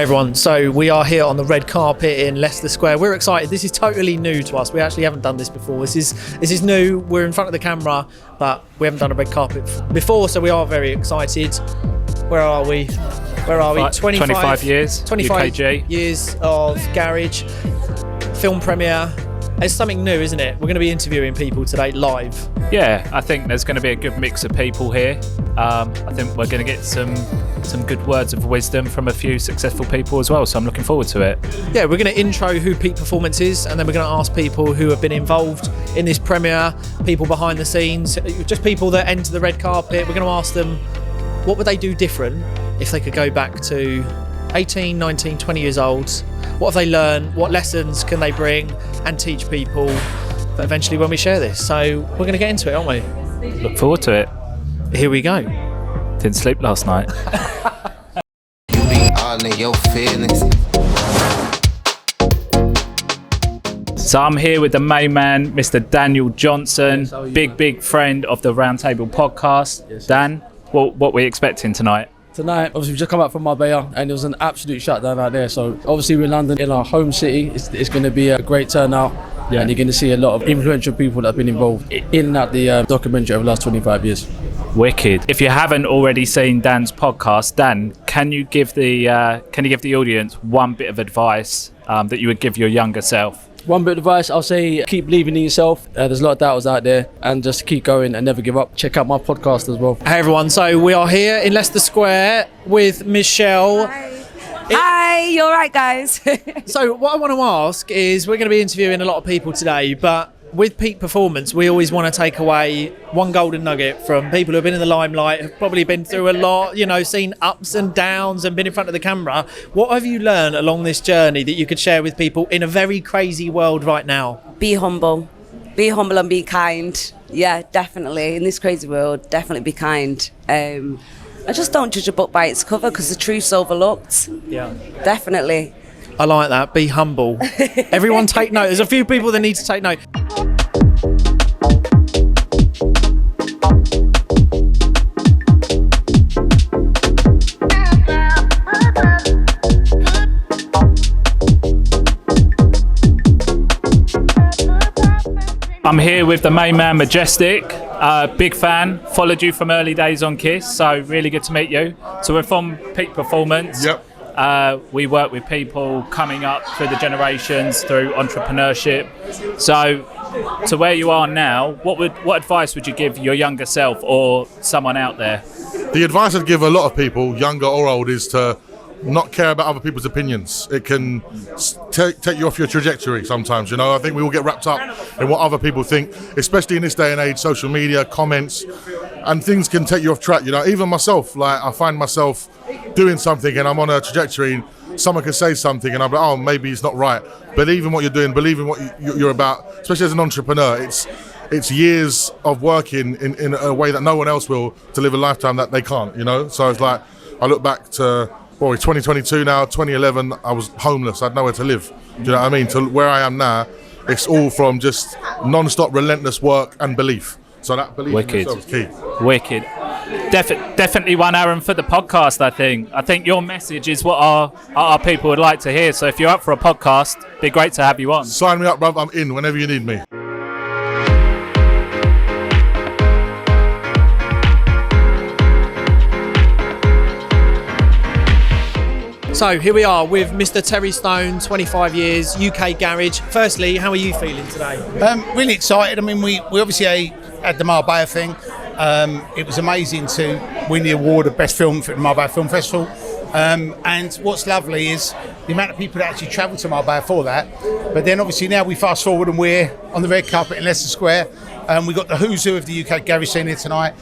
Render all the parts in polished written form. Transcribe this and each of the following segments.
Everyone, so we are here on the red carpet in Leicester Square. We're excited. This is totally new to us. We actually haven't done this before. This is new. We're in front of the camera, but we haven't done a red carpet before, so we are very excited. Where are we? 25 years. 25 UKG. years of Garage film premiere. It's something new, isn't it? We're going to be interviewing people today live. Yeah, I think there's going to be a good mix of people here. I think we're going to get some good words of wisdom from a few successful people as well, so I'm looking forward to it. Yeah, we're going to intro who Peak Performance is, and then we're going to ask people who have been involved in this premiere, people behind the scenes, just people that enter the red carpet. We're going to ask them what would they do different if they could go back to 18, 19, 20 years old. What have they learned? What lessons can they bring and teach people eventually when we share this? So we're going to get into it, aren't we? Look forward to it. Here we go. Didn't sleep last night. You be all in your feelings. So I'm here with the main man, Mr. Daniel Johnson, big friend of the Roundtable podcast. Yes. Dan, what we expecting tonight? Tonight, obviously, we just come back from Marbella and it was an absolute shutdown out there. So, obviously, we're in London, in our home city. It's going to be a great turnout. Yeah. And you're going to see a lot of influential people that have been involved in and out the documentary over the last 25 years. Wicked. If you haven't already seen Dan's podcast, Dan, can you give the audience one bit of advice that you would give your younger self? One bit of advice, I'll say keep believing in yourself. There's a lot of doubters out there and just keep going and never give up. Check out my podcast as well. Hey everyone, so we are here in Leicester Square with Michelle. Hi, you all right, guys? So what I want to ask is, we're going to be interviewing a lot of people today, but with Peak Performance, we always want to take away one golden nugget from people who have been in the limelight, have probably been through a lot, seen ups and downs and been in front of the camera. What have you learned along this journey that you could share with people in a very crazy world right now? Be humble. Be humble and be kind. Yeah, definitely. In this crazy world, definitely be kind. I just don't judge a book by its cover because the truth's overlooked. Yeah. Definitely. I like that. Be humble. Everyone take note. There's a few people that need to take note. I'm here with the main man, Majestic. Big fan. Followed you from early days on Kiss, so really good to meet you. So we're from Peak Performance. Yep. We work with people coming up through the generations, through entrepreneurship. So to where you are now, what advice would you give your younger self or someone out there? The advice I'd give a lot of people, younger or old, is to not care about other people's opinions. It can take you off your trajectory sometimes, I think we all get wrapped up in what other people think, especially in this day and age, social media, comments, and things can take you off track. Even myself, I find myself doing something and I'm on a trajectory, someone can say something and I'm like, oh, maybe it's not right. Believe in what you're doing, believe in what you're about, especially as an entrepreneur. It's years of working in a way that no one else will to live a lifetime that they can't, So it's like, I look back to, it's 2022 now, 2011, I was homeless, I had nowhere to live. Do you know what I mean? To where I am now, it's all from just non-stop relentless work and belief. So that belief in yourself is key. Wicked. Definitely one Aaron for the podcast, I think. I think your message is what our people would like to hear. So if you're up for a podcast, it'd be great to have you on. Sign me up, bruv. I'm in whenever you need me. So here we are with Mr. Terry Stone, 25 years, UK Garage. Firstly, how are you feeling today? Really excited. I mean, we obviously had the Marbella thing. It was amazing to win the award of Best Film for the Marbella Film Festival. And what's lovely is the amount of people that actually travel to Marbella for that. But then obviously now we fast forward and we're on the red carpet in Leicester Square. We've got the who's who of the UK garage scene here tonight.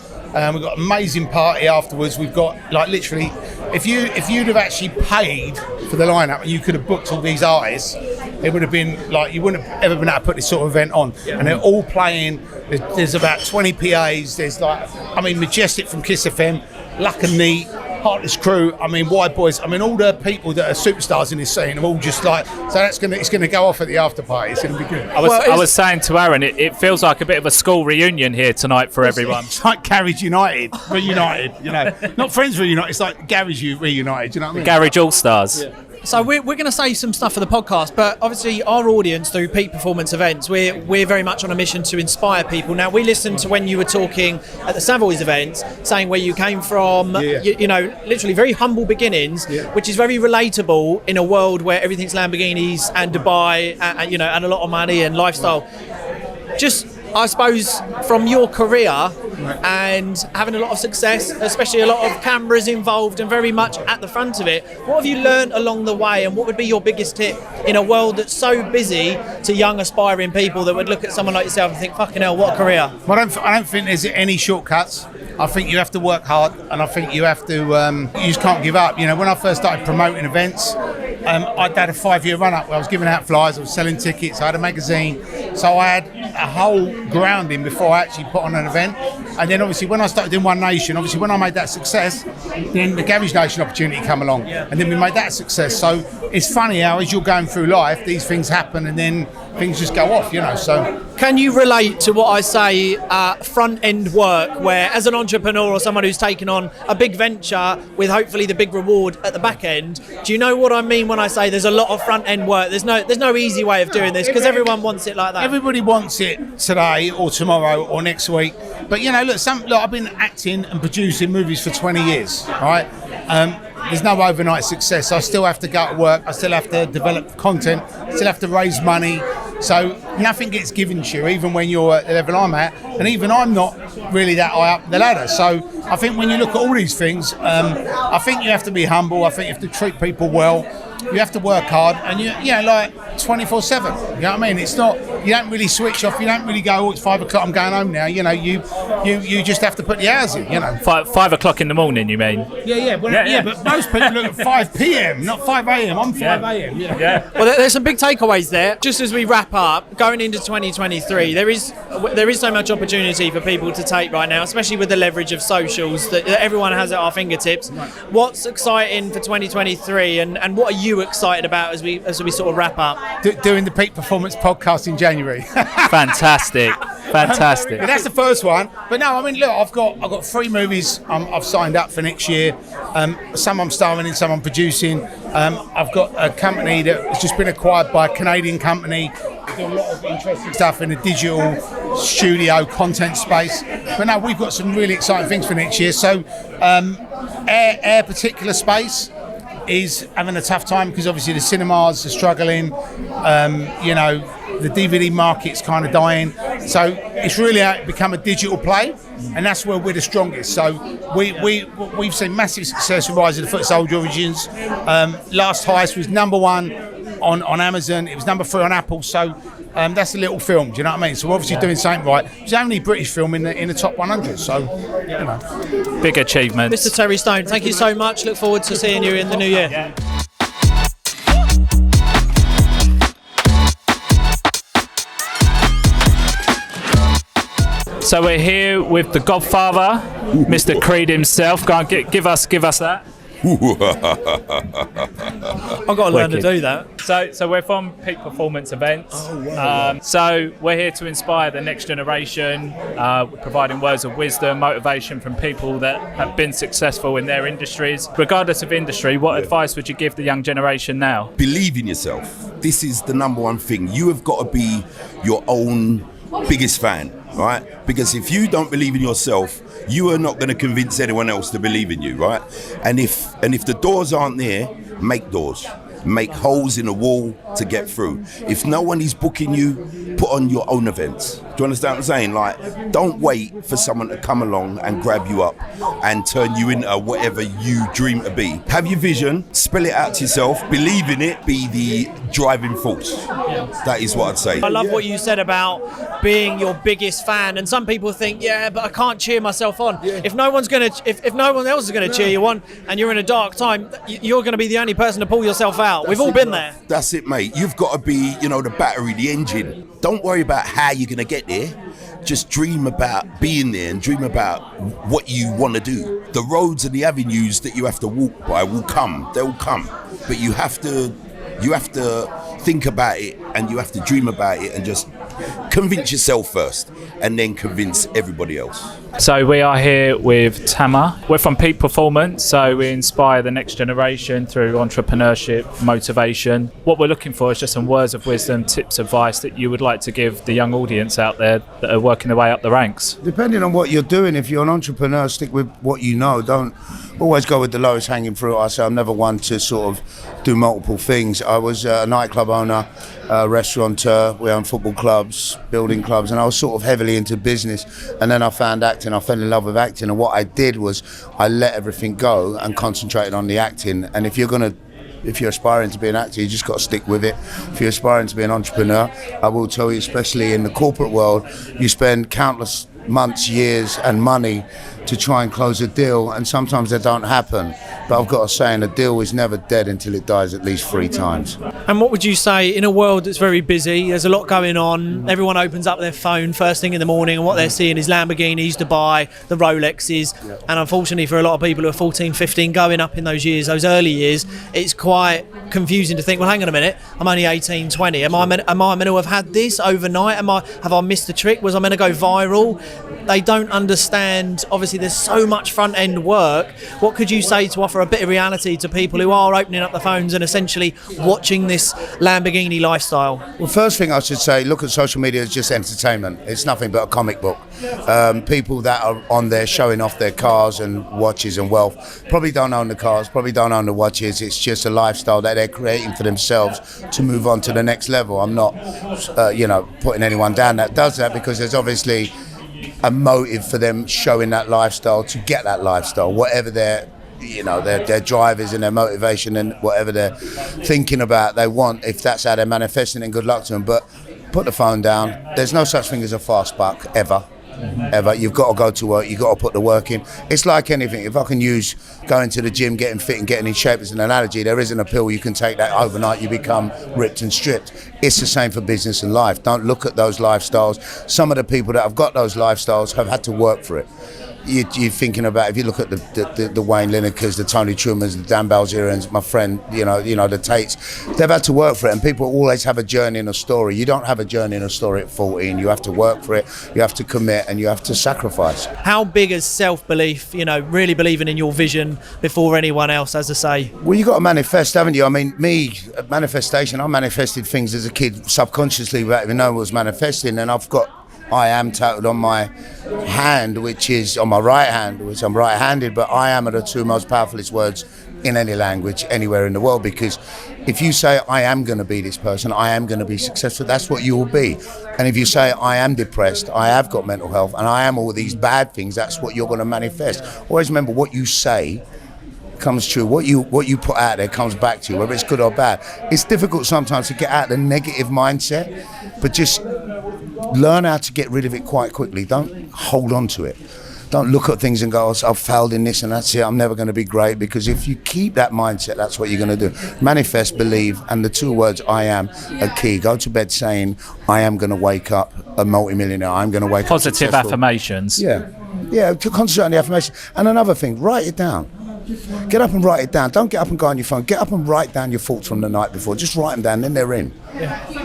We've got an amazing party afterwards. We've got literally, if you'd have actually paid for the lineup and you could have booked all these artists, it would have been you wouldn't have ever been able to put this sort of event on. Yeah. And they're all playing. There's about 20 PAs. There's Majestic from Kiss FM, Luck and Neat, Heartless Crew. White Boys. All the people that are superstars in this scene are all just so it's going to go off at the after party. It's going to be good. I was saying to Aaron, it feels like a bit of a school reunion here tonight for everyone. It's like Garage United, reunited. Not Friends reunited. It's like Garage reunited. Do you know what I mean? Garage All Stars. Yeah. So we're going to say some stuff for the podcast, but obviously our audience through Peak Performance Events, we're very much on a mission to inspire people. Now, we listened to when you were talking at the Savoys events, saying where you came from, you know, literally very humble beginnings, which is very relatable in a world where everything's Lamborghinis and Dubai, and, you know, and a lot of money and lifestyle. Just, I suppose, from your career and having a lot of success, especially a lot of cameras involved and very much at the front of it, what have you learned along the way, and what would be your biggest tip in a world that's so busy to young aspiring people that would look at someone like yourself and think, fucking hell, what a career? Well, I don't think there's any shortcuts. I think you have to work hard, and I think you have to, you just can't give up. You know, when I first started promoting events, I'd had a 5-year run-up where I was giving out flyers, I was selling tickets, I had a magazine, so I had a whole grounding before I actually put on an event. And then obviously when I started doing One Nation, obviously when I made that success, then the Garage Nation opportunity come along, and then we made that a success. So it's funny how as you're going through life, these things happen and then things just go off, you know. So can you relate to what I say, front end work, where as an entrepreneur or someone who's taken on a big venture with hopefully the big reward at the back end, do you know what I mean when I say there's a lot of front end work? There's no easy way of doing this because everyone wants it like that. Everybody wants it today or tomorrow or next week. But you know, look, I've been acting and producing movies for 20 years, right? There's no overnight success. I still have to go to work. I still have to develop content. I still have to raise money. So nothing gets given to you, even when you're at the level I'm at. And even I'm not really that high up the ladder. So I think when you look at all these things, I think you have to be humble. I think you have to treat people well. You have to work hard, and you know, like 24/7. You know what I mean? It's not. You don't really switch off. You don't really go, oh, it's 5 o'clock, I'm going home now. You know, you just have to put the hours in. You know, 5 o'clock in the morning, you mean? Yeah. But most people look at 5 p.m., not 5 a.m. I'm 5 a.m. Yeah. Well, there's some big takeaways there. Just as we wrap up, going into 2023, there is so much opportunity for people to take right now, especially with the leverage of socials that everyone has at our fingertips. What's exciting for 2023, and what are you excited about as we sort of wrap up? Doing the Peak Performance podcast in January. Fantastic. But that's the first one. But no, I mean, look, I've got 3 movies I've signed up for next year. Some I'm starring in, some I'm producing. I've got a company that has just been acquired by a Canadian company. We do a lot of interesting stuff in the digital studio content space. But no, we've got some really exciting things for next year. So Air particular space is having a tough time because obviously the cinemas are struggling. You know, the DVD market's kind of dying. So it's really become a digital play, and that's where we're the strongest. So we've seen massive success with Rise of the Foot Soldier Origins. Last Heist was #1 on Amazon. It was #3 on Apple. So that's a little film. Do you know what I mean? So we're obviously doing something right. It's the only British film in the top 100. So you know, big achievement. Mr. Terry Stone, thank you so much. Look forward to seeing you in the new year. Yeah. So we're here with the Godfather, Mr. Creed himself. Go on, give us that. I've got to learn to do that. So we're from Peak Performance Events. So we're here to inspire the next generation, providing words of wisdom, motivation from people that have been successful in their industries. Regardless of industry, what advice would you give the young generation now? Believe in yourself. This is the #1 thing. You have got to be your own biggest fan, right? Because if you don't believe in yourself, you are not going to convince anyone else to believe in you, right? And if the doors aren't there, make doors. Make holes in the wall to get through. If no one is booking you, put on your own events. Do you understand what I'm saying? Like, don't wait for someone to come along and grab you up and turn you into whatever you dream to be. Have your vision, spell it out to yourself, believe in it, be the driving force. That is what I'd say. I love what you said about being your biggest fan, and some people think, yeah, but I can't cheer myself on. If no one's gonna, if no one else is gonna cheer you on, and you're in a dark time, you're gonna be the only person to pull yourself out. We've all been there. That's it, mate. You've got to be, the battery, the engine. Don't worry about how you're gonna get there. Just dream about being there and dream about what you want to do. The roads and the avenues that you have to walk by will come. They'll come, but you have to think about it, and you have to dream about it, and just convince yourself first, and then convince everybody else. So we are here with Tama. We're from Peak Performance, so we inspire the next generation through entrepreneurship, motivation. What we're looking for is just some words of wisdom, tips, advice that you would like to give the young audience out there that are working their way up the ranks. Depending on what you're doing, if you're an entrepreneur, stick with what you know. Don't always go with the lowest hanging fruit. I say I'm never one to sort of do multiple things. I was a nightclub owner, a restaurateur, we own football clubs, building clubs, and I was sort of heavily into business. And then I found acting, I fell in love with acting, and what I did was I let everything go and concentrated on the acting. And if you're aspiring to be an actor, you just got to stick with it. If you're aspiring to be an entrepreneur, I will tell you, especially in the corporate world, you spend countless months, years and money to try and close a deal, and sometimes they don't happen. But I've got a saying, a deal is never dead until it dies at least 3 times. And what would you say, in a world that's very busy, there's a lot going on, everyone opens up their phone first thing in the morning and what they're seeing is Lamborghinis, Dubai, the Rolexes, and unfortunately for a lot of people who are 14, 15, going up in those years, those early years, it's quite confusing to think, well, hang on a minute, I'm only 18, 20, am I meant to have had this overnight? Have I missed the trick? Was I meant to go viral? They don't understand, obviously there's so much front end work. What could you say to offer a bit of reality to people who are opening up the phones and essentially watching this Lamborghini lifestyle? Well, first thing I should say, look at social media as just entertainment. It's nothing but a comic book. People that are on there showing off their cars and watches and wealth probably don't own the cars, probably don't own the watches. It's just a lifestyle that they're creating for themselves to move on to the next level. I'm not, putting anyone down that does that, because there's obviously a motive for them showing that lifestyle to get that lifestyle, whatever their drive is and their motivation and whatever they're thinking about they want. If that's how they're manifesting it, good luck to them. But put the phone down. There's no such thing as a fast buck ever. You've got to go to work, you've got to put the work in. It's like anything. If I can use going to the gym, getting fit and getting in shape as an analogy, there isn't a pill you can take that overnight you become ripped and stripped. It's the same for business and life. Don't look at those lifestyles. Some of the people that have got those lifestyles have had to work for it. You're thinking about, if you look at the Wayne Linekers, the Tony Trumans, the Dan Bilzerians, my friend, the Tates, they've had to work for it, and people always have a journey and a story. You don't have a journey and a story at 14. You have to work for it, you have to commit, and you have to sacrifice. How big is self-belief, really believing in your vision before anyone else, as I say? Well, you got to manifest, haven't you? I mean, manifestation, I manifested things as a kid subconsciously without even knowing what was manifesting, and I've got I am tattooed on my hand, which is on my right hand, which I'm right-handed, but I am are the 2 most powerfulest words in any language, anywhere in the world, because if you say, I am going to be this person, I am going to be successful, that's what you will be. And if you say, I am depressed, I have got mental health, and I am all these bad things, that's what you're going to manifest. Always remember, what you say comes true. What you put out there comes back to you, whether it's good or bad. It's difficult sometimes to get out of the negative mindset, but just learn how to get rid of it quite quickly. Don't hold on to it. Don't look at things and go, oh, I've failed in this and that's it, I'm never going to be great. Because if you keep that mindset, that's what you're going to do. Manifest, believe, and the 2 words I am are key. Go to bed saying, I am going to wake up a multimillionaire. I'm going to wake up positive affirmations. Yeah, to concentrate on the affirmation. And another thing, write it down. Get up and write it down. Don't get up and go on your phone. Get up and write down your thoughts from the night before. Just write them down, then they're in.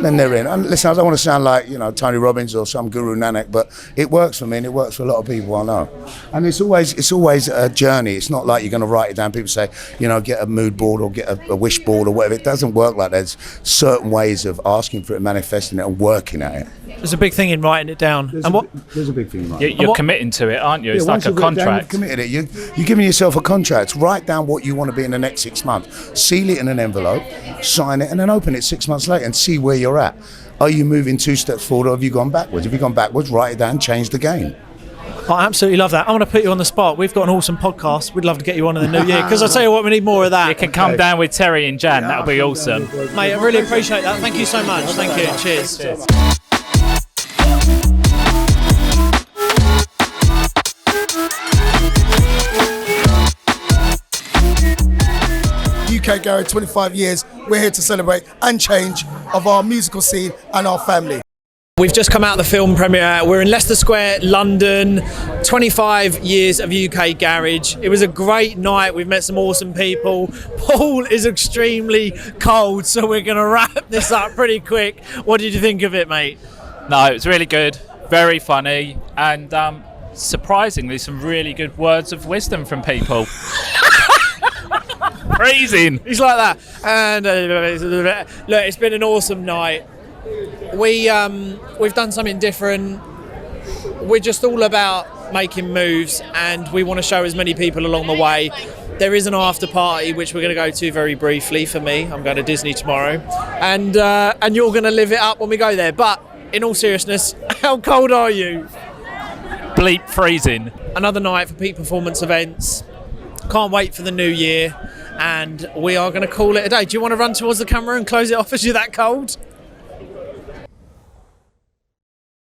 Then they're in. And listen, I don't want to sound like, Tony Robbins or some Guru Nanak, but it works for me and it works for a lot of people I know. And it's always a journey. It's not like you're going to write it down. People say, get a mood board or get a wish board or whatever. It doesn't work like that. There's certain ways of asking for it, manifesting it and working at it. There's a big thing in writing it down. There's a big thing in writing it. You're committing to it, aren't you? It's like a contract. You've committed it. You're giving yourself a contract. Write down what you want to be in the next 6 months. Seal it in an envelope, sign it, and then open it 6 months later and see where you're at. Are you moving 2 steps forward or have you gone backwards? If you've gone backwards, write it down, change the game. I absolutely love that. I want to put you on the spot. We've got an awesome podcast. We'd love to get you on in the new year, because I'll tell you what, we need more of that. You can come down with Terry and Jan. That'll be awesome. Mate, I really appreciate that. Thank you so much. Thank you. Cheers. UK Garage 25 years. We're here to celebrate and change of our musical scene and our family. We've just come out of the film premiere. We're in Leicester Square, London. 25 years of UK Garage. It was a great night. We've met some awesome people. Paul is extremely cold, so we're going to wrap this up pretty quick. What did you think of it, mate? No, it was really good, very funny, and surprisingly some really good words of wisdom from people. Freezing. He's like that. And look, it's been an awesome night. We've done something different. We're just all about making moves, and we want to show as many people along the way. There is an after party which we're going to go to very briefly. For me, I'm going to Disney tomorrow, and you're going to live it up when we go there. But in all seriousness, how cold are you? Bleep freezing. Another night for peak performance events. Can't wait for the new year, and we are going to call it a day. Do you want to run towards the camera and close it off as you're that cold?